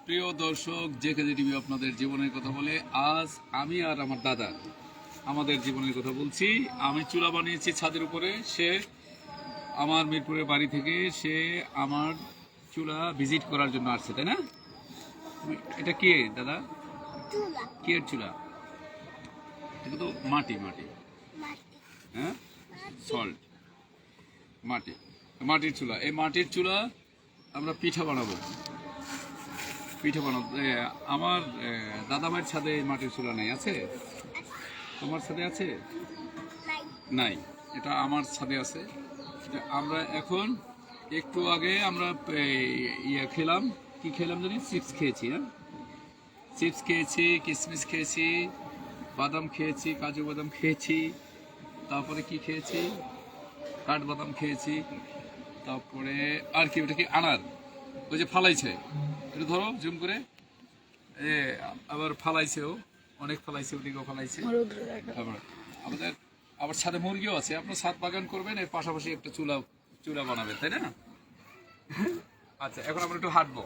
প্রিয় দর্শক, JKG TV আপনাদের জীবনের কথা বলে। আজ আমি আর আমার দাদা আমাদের জীবনের কথা বলছি। আমি চুলা বানিয়েছি ছাদের উপরে, সে আমার মিরপুরের বাড়ি থেকে সে আমার চুলা ভিজিট করার জন্য আসছে, তাই না? এটা কে দাদা? কি এর চুলা? এটা তো মাটি মাটি, হ্যাঁ, সল্ট, মাটির চুলা। এই মাটির চুলা আমরা পিঠা বানাবো। আমার দাদা ভাইয়ের ছাদে মাটির চুলা নাই, আছে? তোমার ছাদে আছে? নাই, এটা আমার ছাদে আছে। আমরা এখন একটু আগে আমরা খেলাম, কি খেলাম জানি, চিপস খেয়েছি। হ্যাঁ, চিপস খেয়েছি, কিশমিশ খেয়েছি, বাদাম খেয়েছি, কাজু বাদাম খেয়েছি, তারপরে কি খেয়েছি, কাঠবাদাম খেয়েছি, তারপরে আর কি, ওটা কি আনার, ওই যে ফালাইছে, এটা ধরো জুম করে, আবার ফালাইছেও, অনেক ফালাইছে, ওদিকেও ফালাইছে। আমাদের আবার ছাদে মুরগিও আছে। আপনার ছাদ বাগান করবেন, এর পাশাপাশি একটা চুলা বানাবেন, তাই না? আচ্ছা, এখন আমরা একটু হাঁটবো,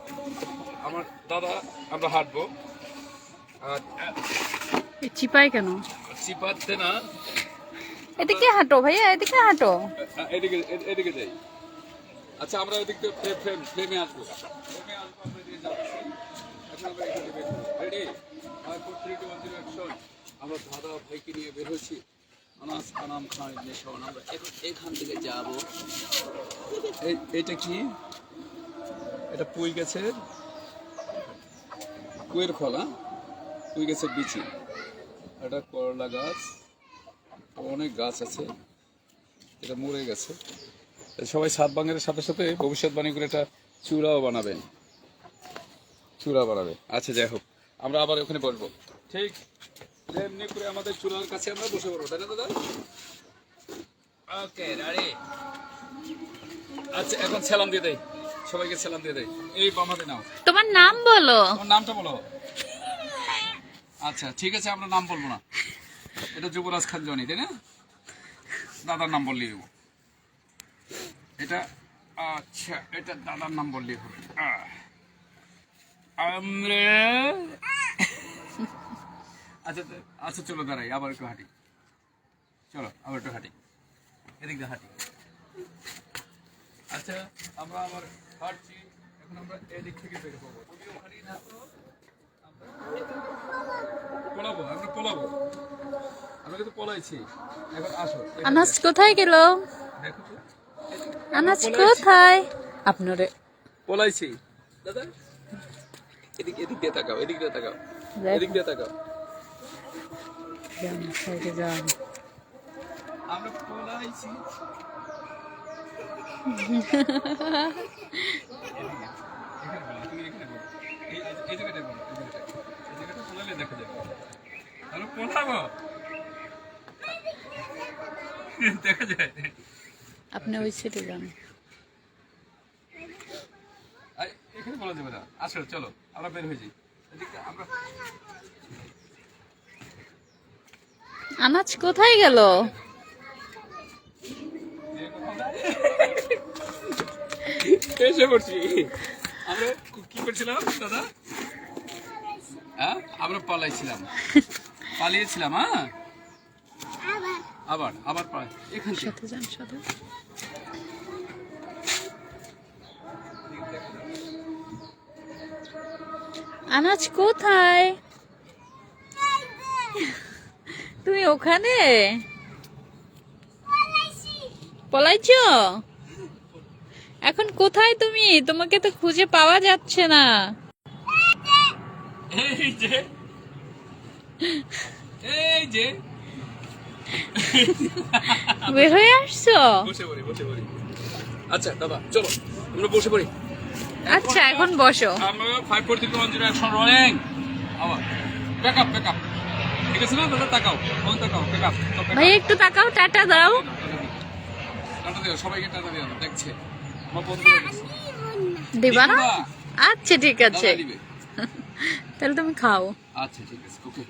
আমার দাদা আমরা হাঁটবো। চিপাই কেন? চিপাতে না, এদিকে হাঁটো ভাইয়া, এদিকে হাঁটো, এদিকে যাই। আচ্ছা, আমরা ওদিক থেকে ফ্রেমে আসবো। আমরা দাদা ভাইকে নিয়ে বের হয়েছি, আনাস আনাম খান আমরা এখান থেকে যাব। এইটা কি? এটা পুঁই গাছের কুয়ের ফলা, পুঁই গাছের বিচি। এটা করলা গাছ, অনেক গাছ আছে, এটা মরে গেছে। সবাই ছাদ বাগানের সাথে সাথে ভবিষ্যৎবাণী করে এটা চূড়া বানাবে। আচ্ছা, যাই হোক, আমরা আবার ওখানে বসবো। ঠিক এমনি করে আমাদের চূড়ার কাছে আমরা বসে পড়বো, তাই না দাদা? ওকে, রেডি। আচ্ছা, এখন সালাম দিয়ে দেই, সবাইকে সালাম দিয়ে দেই। এই বামাতে নাও, তোমার নাম বলো। তোমার নামটা বলো। আচ্ছা, ঠিক আছে, আমরা নাম বলবো না। এটা যুবরাজ খান জনি, তাই না? দাদার নাম বললেই হবে এটা। আচ্ছা, এটা দাদার নাম বললেই হবে। আচ্ছা, চলো দাঁড়াই, আবার একটু হাঁটি। চলো আবার একটু হাঁটি, এদিক দিয়ে হাঁটি। আচ্ছা, আমরা আবার হাঁটছি। এখন আমরা এদিক থেকে বের হবো। হাঁটি না তো আমরা পলাবো। আমরা কিন্তু পলাইছি। এখন আসো, আনাজ কোথায় গেল? দেখো তো, আনাজ কোথায়? আপনারে পলাইছি দাদা। এদিক দিয়ে তাকাও, এদিক দিয়ে তাকাও। আমরা পলাইছি। এই জায়গাটা পলালে দেখা যাবে। আমরা পলাবো, দেখা যায়। আপনি ওই সাইডে যান। এখানে বলা যাবে না। আসো, চলো আমরা বের হয়ে যাই। আমরা আনাজ কোথায় গেল? এসে পড়ছি। আমরা কি করছিলাম দাদা? হ্যাঁ, আমরা পালিয়েছিলাম। হ্যাঁ, আবার এখান থেকে সাথে যান, সাথে। আনাজ কোথায়? তুমি ওখানে পলাইছো? এখন কোথায় তুমি? তোমাকে তো খুঁজে পাওয়া যাচ্ছে না। এই যে বের হয়ে আসছো? বসে পড়ি। আচ্ছা দাদা, চলো আমরা বসে পড়ি। আচ্ছা, এখন বসো। আমরা 5 4 3 2 1 0 অ্যাকশন রোলিং। আবার ব্যাকআপ। ঠিক আছে না দাদা? তাকাও, ব্যাকআপ। ভাই একটু তাকাও, টাটা দাও। টাটা দিও, সবাইকে টাটা দিও। দেখছে আমার বন্ধুরা দেখছে। দিবা না? আচ্ছা, ঠিক আছে, দাদা দিবে। তাহলে তুমি খাও। আচ্ছা, ঠিক আছে, ওকে।